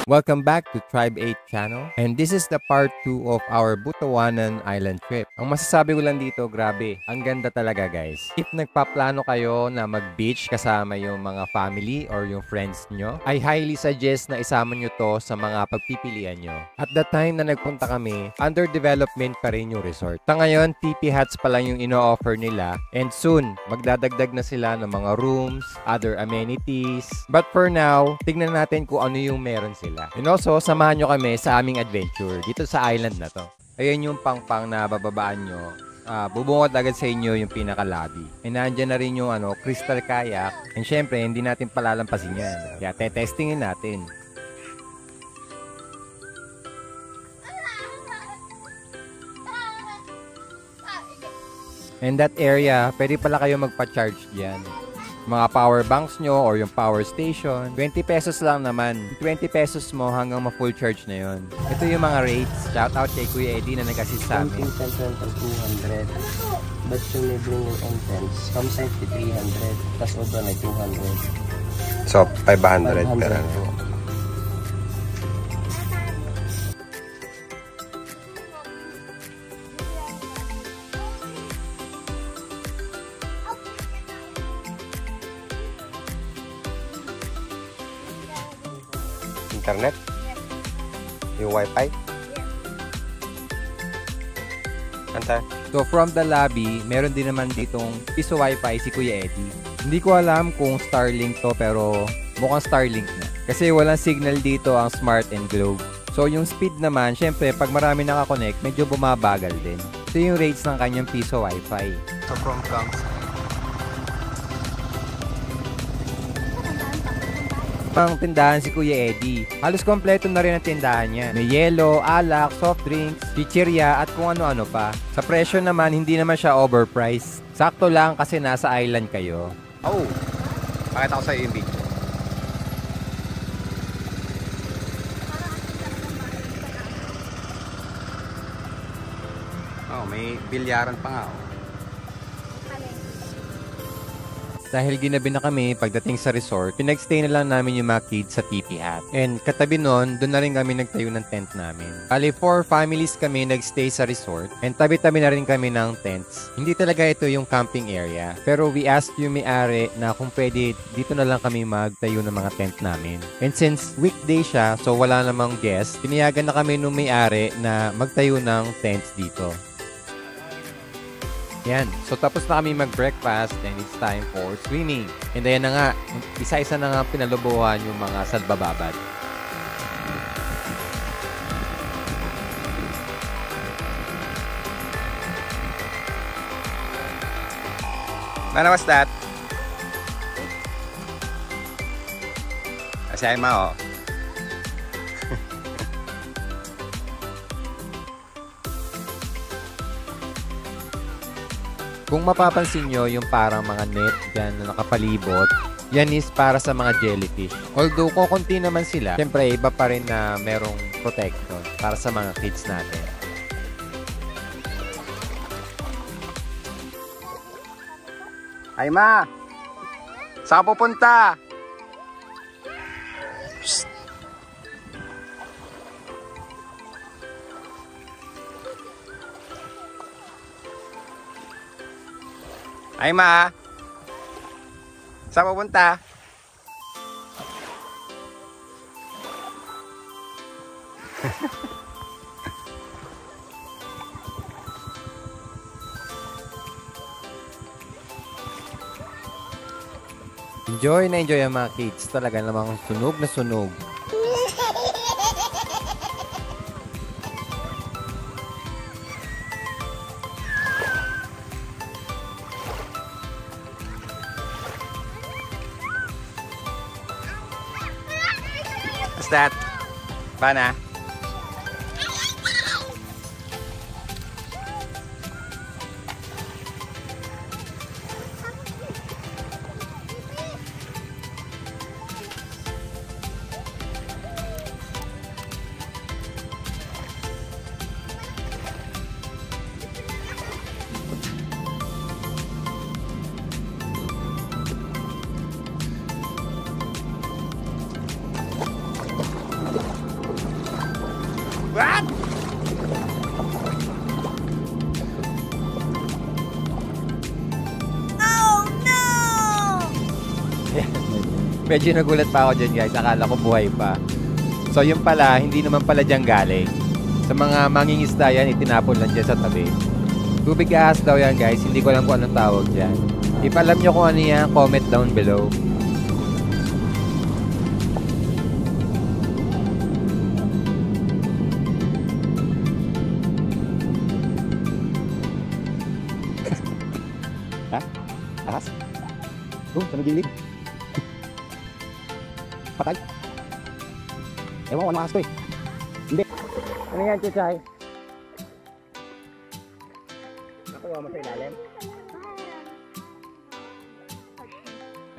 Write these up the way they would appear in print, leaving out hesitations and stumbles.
Welcome back to Tribe 8 channel, and this is the part 2 of our Butuanan Island trip. Ang masasabi ko lang dito, grabe, ang ganda talaga guys. If nagpaplano kayo na mag-beach kasama yung mga family or yung friends nyo, I highly suggest na isama nyo to sa mga pagpipilian nyo. At the time na nagpunta kami, under development pa rin yung resort. Sa ngayon, TP huts pa lang yung ino-offer nila, and soon, magdadagdag na sila ng mga rooms, other amenities. But for now, tignan natin kung ano yung meron sila. And also, samahan nyo kami sa aming adventure dito sa island na to. Ayan yung pang-pang na bababaan nyo. Bubungod agad sa inyo yung pinaka-lobby. And nandyan na rin yung crystal kayak. And syempre, hindi natin palalampasin yan. Kaya testingin natin. And that area, pwede pala kayo magpa-charge dyan. Mga power banks nyo or yung power station, 20 pesos lang naman. 20 pesos mo hanggang ma-full charge na yon. Ito yung mga rates. Shout out kay Kuya Eddie na nag-assist sa amin. 200. But yung libreng yung entrance, from safety 300, plus overnight 200. So, 500 per ano. Internet? Yung wifi? Anta? So from the lobby, meron din naman ditong piso wifi si Kuya Eddie. Hindi ko alam kung Starlink to pero mukhang Starlink na. Kasi walang signal dito ang Smart and Globe. So yung speed naman, syempre pag marami nakakonect, medyo bumabagal din. Ito yung rates ng kanyang piso wifi. So from Camps. Pang tindahan si Kuya Eddie. Halos kompleto na rin ang tindahan niya. May yelo, alak, soft drinks, chichirya at kung ano-ano pa. Sa presyo naman, hindi naman siya overpriced. Sakto lang kasi nasa island kayo. Oh! Pakita ko sa iyo yung video. Oh, may bilyaran pa nga. Oh. Dahil ginabi na kami pagdating sa resort, pinagstay na lang namin yung mga kids sa TP hut. And katabi nun, doon na rin kami nagtayo ng tent namin. Bali, 4 families kami nagstay sa resort and tabi-tabi na rin kami ng tents. Hindi talaga ito yung camping area. Pero we asked yung may-ari na kung pwede dito na lang kami magtayo ng mga tent namin. And since weekday siya, so wala namang guest, pinayagan na kami nung may-ari na magtayo ng tents dito. Yan. So, tapos na kami mag-breakfast and it's time for swimming. And ayan na nga, isa-isa na nga pinalubuhan yung mga salbababad. Mana was that? Kasi ay ma, oh. Kung mapapansin nyo, yung parang mga net dyan na nakapalibot, yan is para sa mga jellyfish. Although, kukunti naman sila, syempre, iba pa rin na merong protection para sa mga kids natin. Ay ma! Saan pupunta? Psst. Ay ma! Saan pupunta? Enjoy na enjoy ang mga kids. Talaga namang sunog na sunog. What's that? Pana? What? Oh no! Medyo nagulat pa ako dyan guys. Akala ko buhay pa. So yung pala, hindi naman pala dyan galing. Sa mga mangingisda yan, itinapon lang dyan sa tabi. Tubig ahas daw yan guys. Hindi ko alam kung anong tawag dyan. If alam nyo kung ano yan, comment down below. Ha? Ahas? Sa magilid. Patay. Ewan ko, anong ahas to eh. Hindi. Ano yan, Chuchay? Nakuha mo sa ilalim?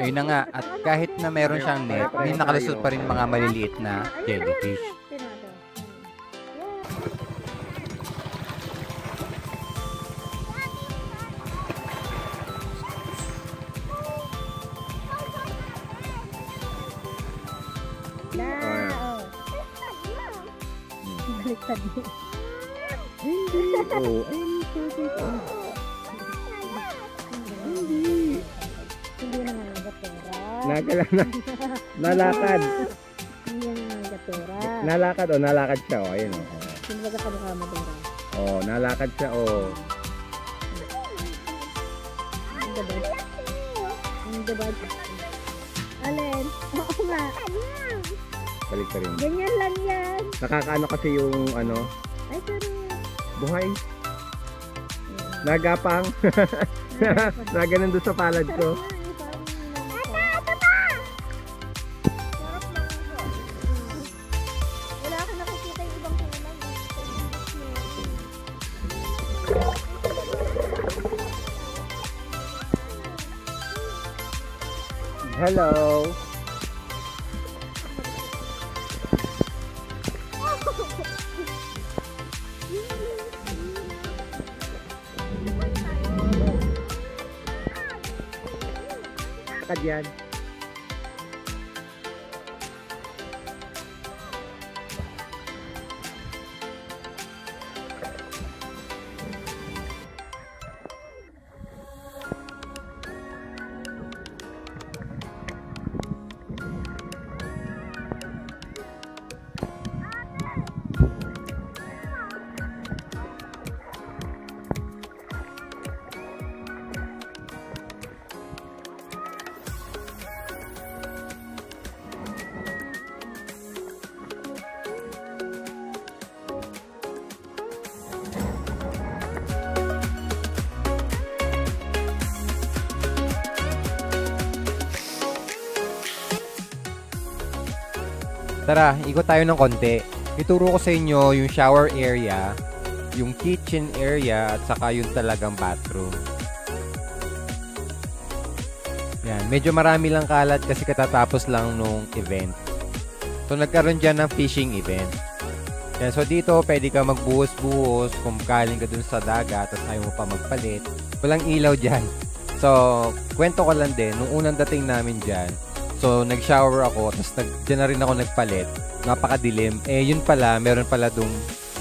Ayun na nga, at kahit na meron siyang net, may nakalusot pa rin mga maliliit na jellyfish. Baliktad mo. Oo, Hindi na nga gatera. nalakad. Hindi na nga gatera. Nalakad o, nalakad siya o, ayun o. Hindi ba ka mukha madura? Oh, nalakad siya o. Ang gabay. Ang gabay. Alin? Oo nga. Balik ka rin. Ganyan lang yan. Nakakaano kasi yung ano, Ay, pero... buhay. Nagapang. Naganon doon sa palad ko. Wala ka nakikita yung ibang kulay. Hello. Lakad yan. Tara, ikot tayo ng konti. Ituro ko sa inyo yung shower area, yung kitchen area, at saka yung talagang bathroom. Yan, medyo marami lang kalat kasi katatapos lang nung event. So, nagkaroon dyan ng fishing event. Yan, so dito, pwede ka magbuhos-buhos kung galing ka dun sa dagat at ayaw mo pa magpalit. Walang ilaw dyan. So, kwento ko lang din, nung unang dating namin dyan, so, nag-shower ako, tapos dyan na rin ako nagpalit. Napakadilim. Eh, yun pala, meron pala dong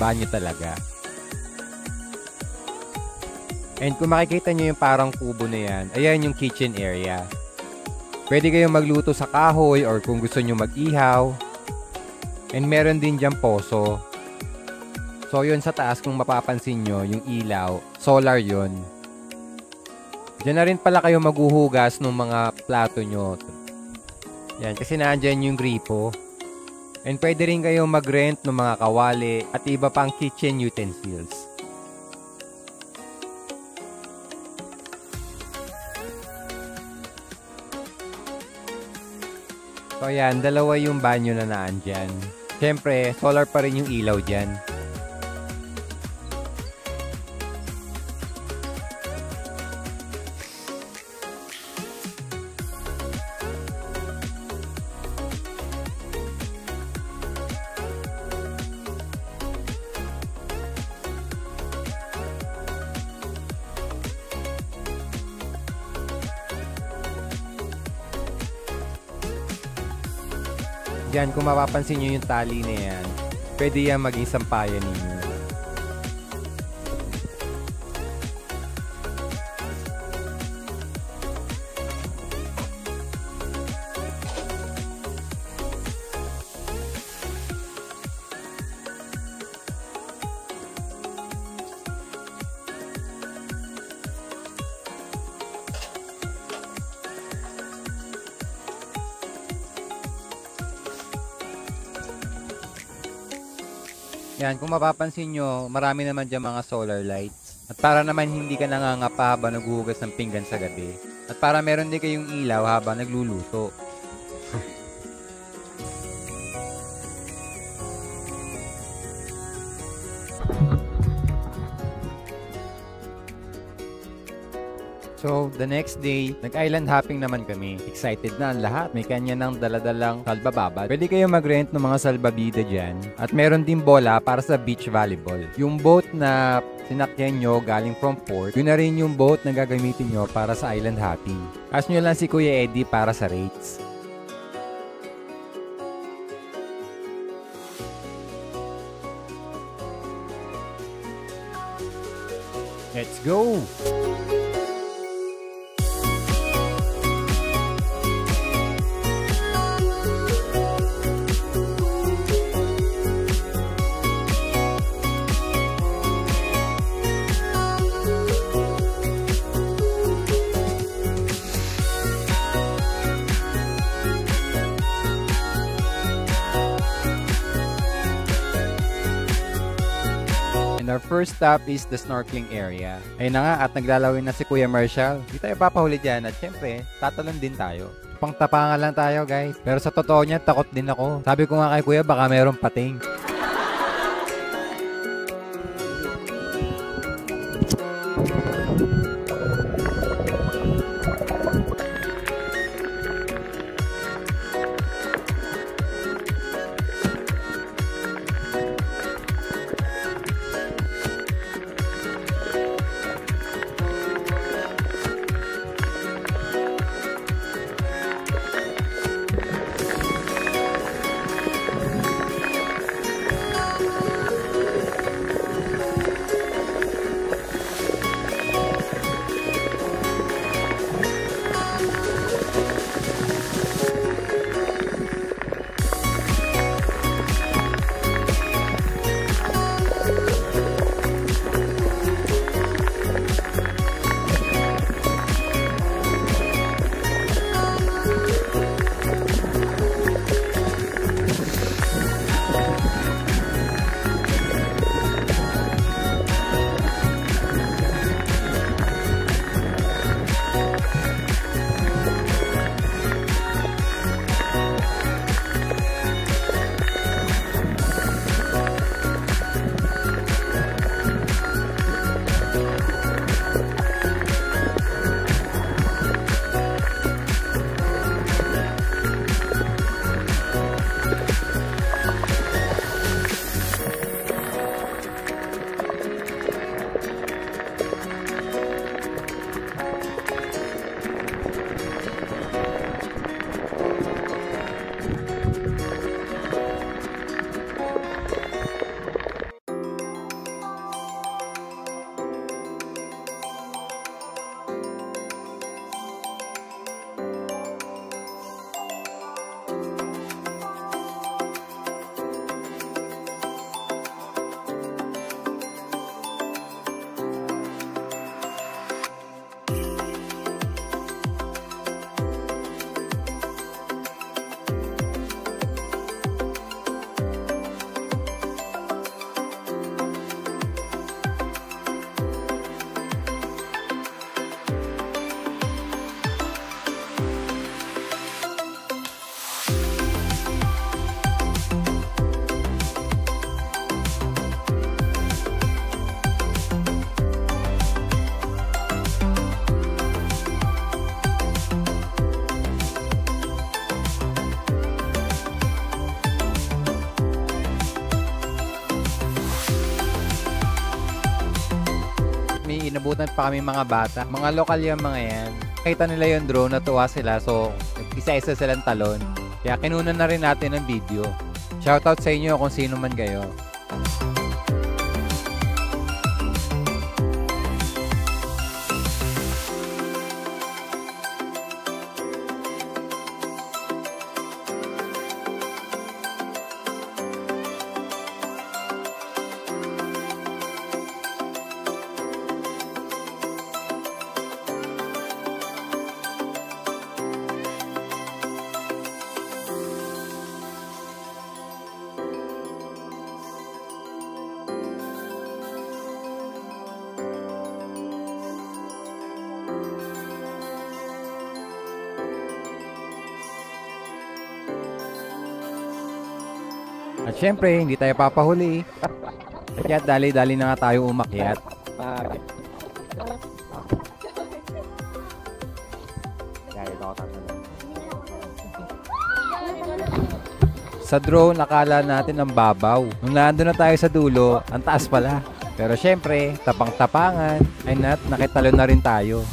banyo talaga. And kung makikita nyo yung parang kubo na yan, ayan yung kitchen area. Pwede kayong magluto sa kahoy or kung gusto nyo mag-ihaw. And meron din dyan poso. So, yun sa taas, kung mapapansin nyo, yung ilaw, solar yun. Dyan na rin pala kayo maghuhugas ng mga plato nyo. Yan, kasi naandyan yung gripo. And pwede rin kayong mag-rent ng mga kawali at iba pang kitchen utensils. So ayan, dalawa yung banyo na naandyan. Siyempre, solar pa rin yung ilaw dyan. Yan, kung mapapansin nyo yung tali na yan, pwede yan maging sampayan ninyo. Yan, kung mapapansin nyo, marami naman dyan mga solar lights. At para naman hindi ka nangangapa habang naghuhugas ng pinggan sa gabi. At para meron din kayong ilaw habang nagluluto. So, the next day, nag-island hopping naman kami. Excited na ang lahat. May kanya ng daladalang salbababad. Pwede kayo mag-rent ng mga salbabida dyan. At meron din bola para sa beach volleyball. Yung boat na sinakyan nyo galing from port, yun na rin yung boat na gagamitin nyo para sa island hopping. Ask nyo lang si Kuya Eddie para sa rates. Let's go! And our first stop is the snorkeling area. Ayun na nga, at naglalawin na si Kuya Marshall. Hindi tayo papahuli dyan at syempre, tatalon din tayo. Pangtapangan lang tayo guys. Pero sa totoo niya, takot din ako. Sabi ko nga kay Kuya, baka mayroong pating. naabutan pa kami mga bata. Mga lokal yung mga yan. Kita nila yung drone, natuwa sila. So, isa-isa silang talon. Kaya kinunan na rin natin ng video. Shoutout sa inyo kung sino man kayo. At syempre, hindi tayo papahuli. Kaya dali-dali na nga tayo umakyat. Sa drone, akala natin ang babaw. Nung nandun na tayo sa dulo, ang taas pala. Pero syempre, tapang-tapangan, ay nakitalo na rin tayo.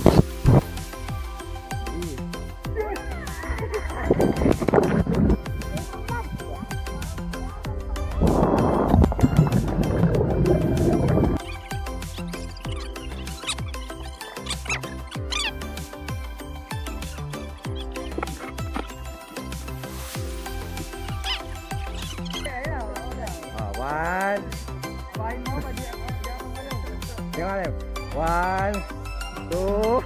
One, two.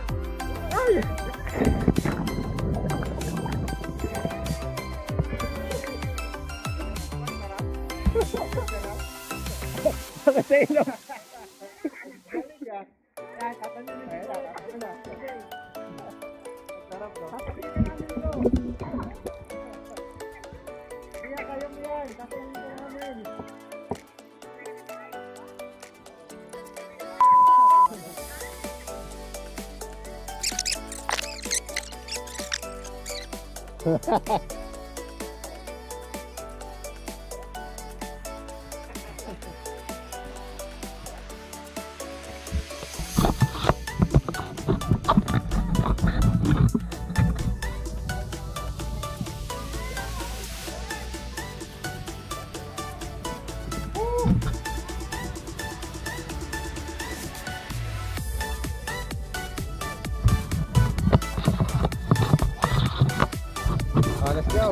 Let's go.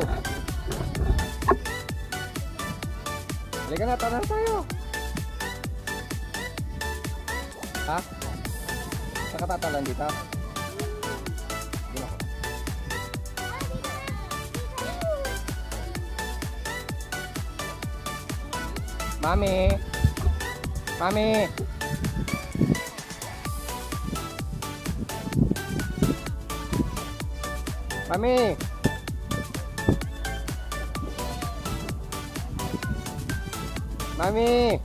Halika na, tara tayo. Ha? Saan ka tatalan dito? Hindi na ako. Mami! Mami! Mami! Mami!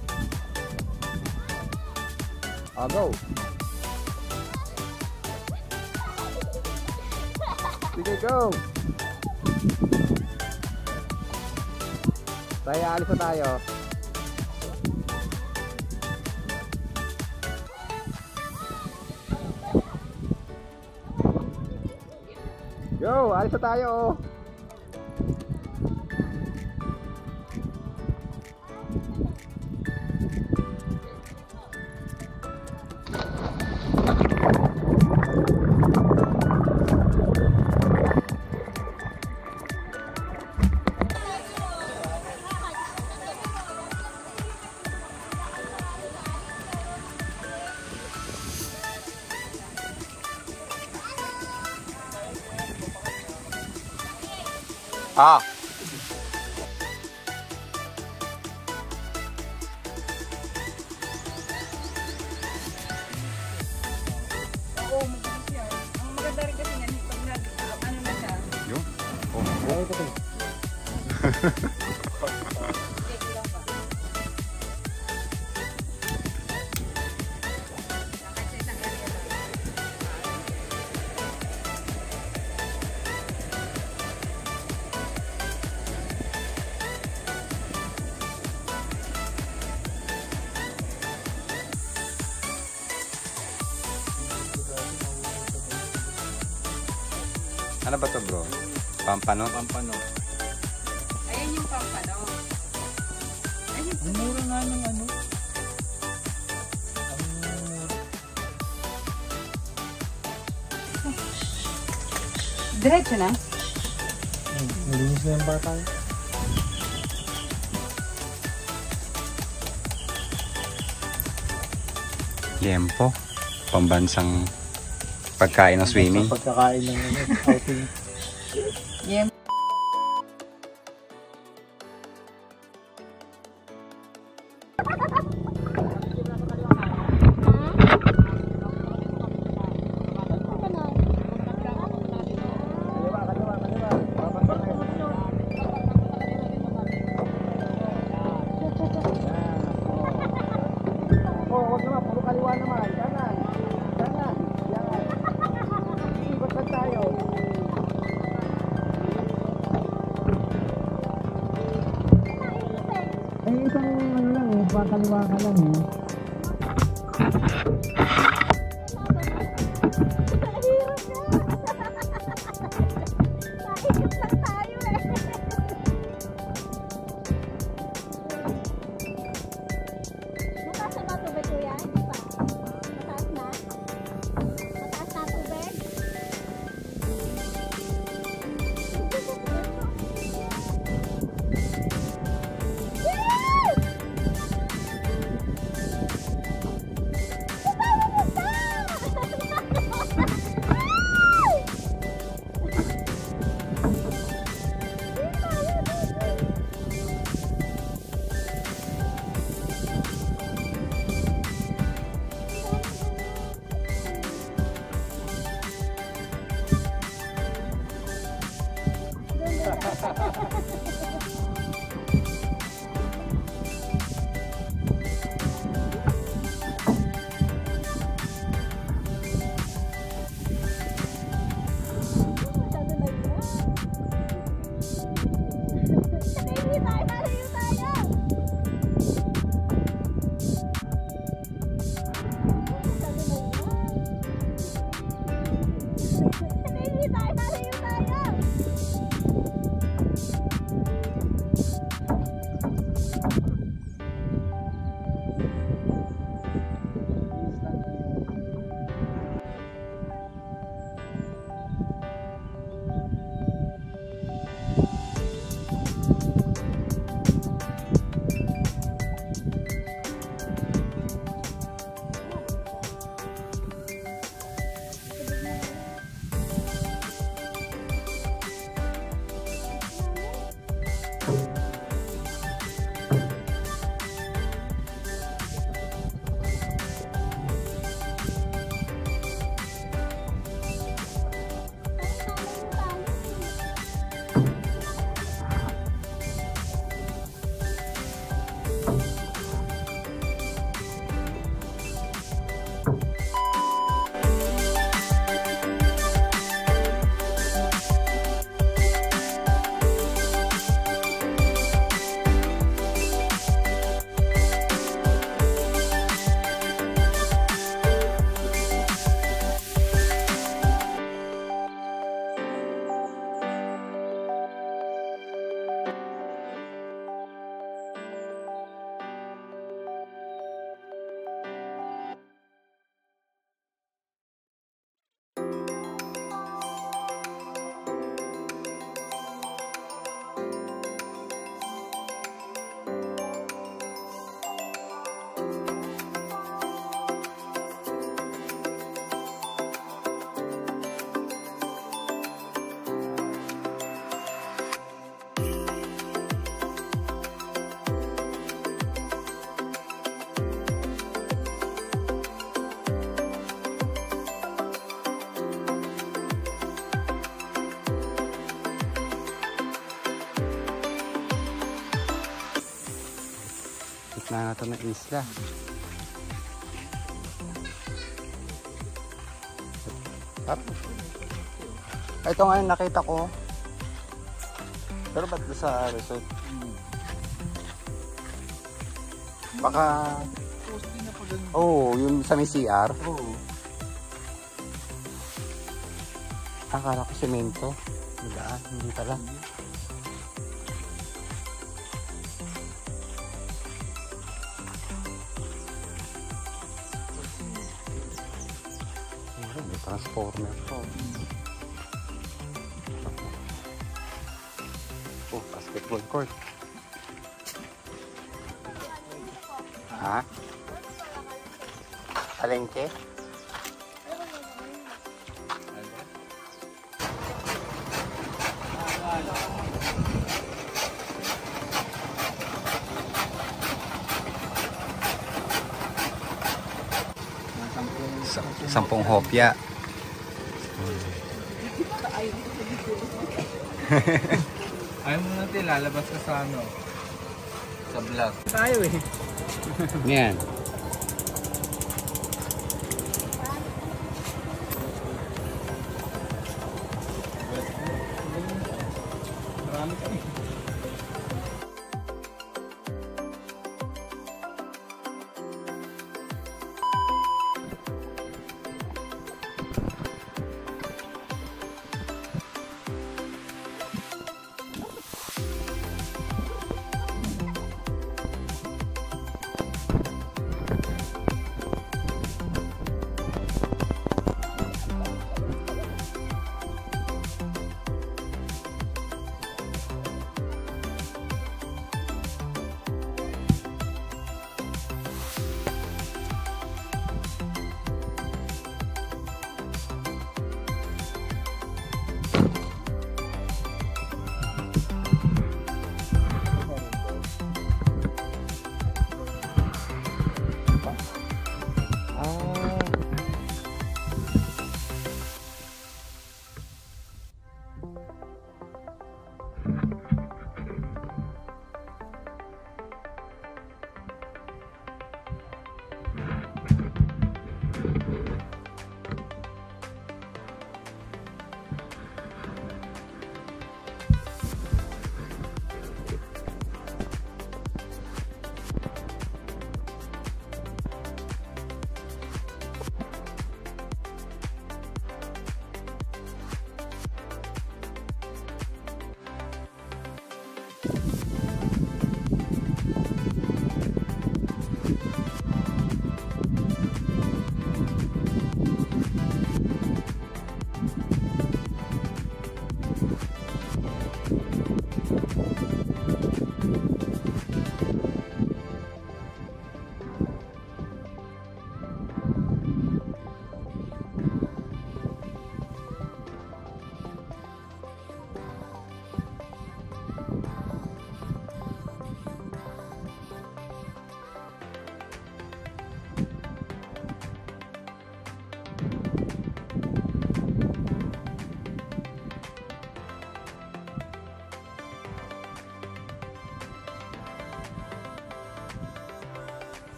I'll go. Sige, go! Tayo, alis na tayo. Go! Alis na tayo! Ah. Oo, maganda siya. Ang maganda rin kasi yan, pag ano na siya. Yun? Oh. Ano ba to bro? Pampano? Pampano. Ayan yung pampano. Ayun. Mura nga ng ano. Diretso na. Nalinis na yung bata. Liempo. Pambansang pagkain ng swimming. Pagkakain ng ano, outing. Yem. Ay, isang ano lang eh, pakaliwa ka lang eh. Naikot lang tayo eh. Mataas na ba tubig kuya? Hindi pa. Mataas na? Mataas na tubig? Na ito ng isla. Ito nga yung nakita ko. Pero ba't sa resort? Baka... Oo, yung sa may CR. Oo. Akala ko semento. Daan, hindi pala. May transformer po. Oh, basketball court. Ha? Palengke? Sampung hopya. Ayaw mo natin, lalabas ka sa ano? Sa vlog. Tayo eh. Yan. Marami kami.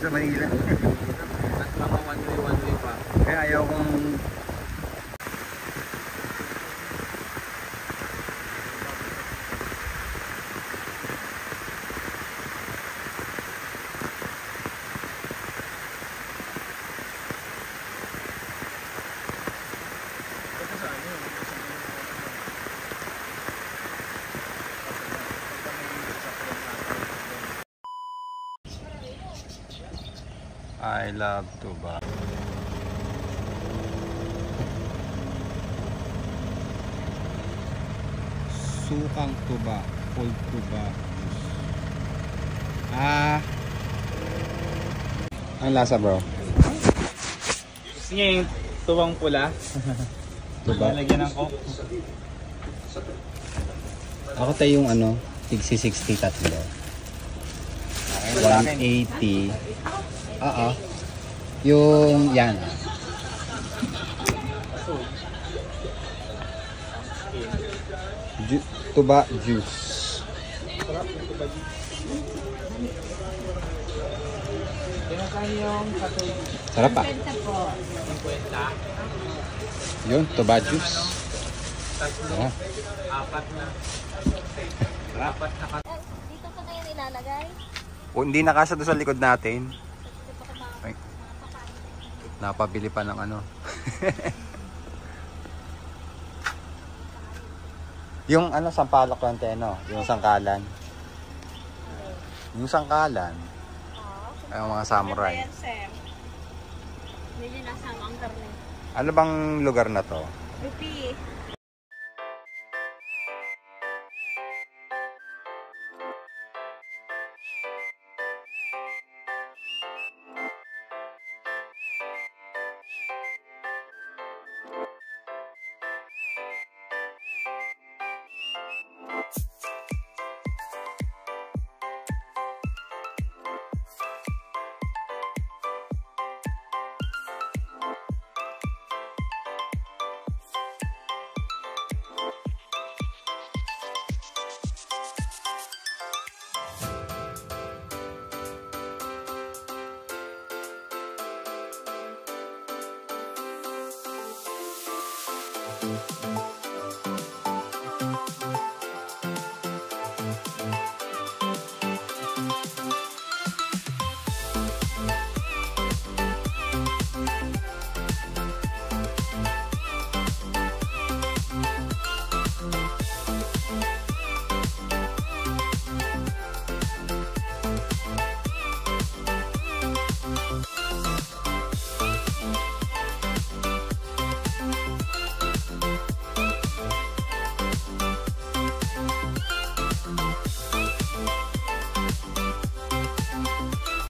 sa Manila. At mga one way pa. Kaya ayaw kong I love Tuba. Sukang tuba. Old tuba. Ang lasa bro? Gusto niya yung tubang pula. Tuba? Lalagyan ng coke. Ako tayo yung ano, tigsi 60 tatlo. 180. Oo. Yung yan. Tuba juice. Sarap pa. Yun, tuba juice. Oh. Dito pa na yan ilalagay. O, hindi nakasya doon sa likod natin. Dito pa ka Ay. Napabili pa ng ano. Yung ano, sampalok lang tayo, no? Yung sangkalan. Yung sangkalan. Ay, yung mga samurai. Ayan, Sam. Medyo nasama ang karne. Ano bang lugar na to? Rupi. Thank you.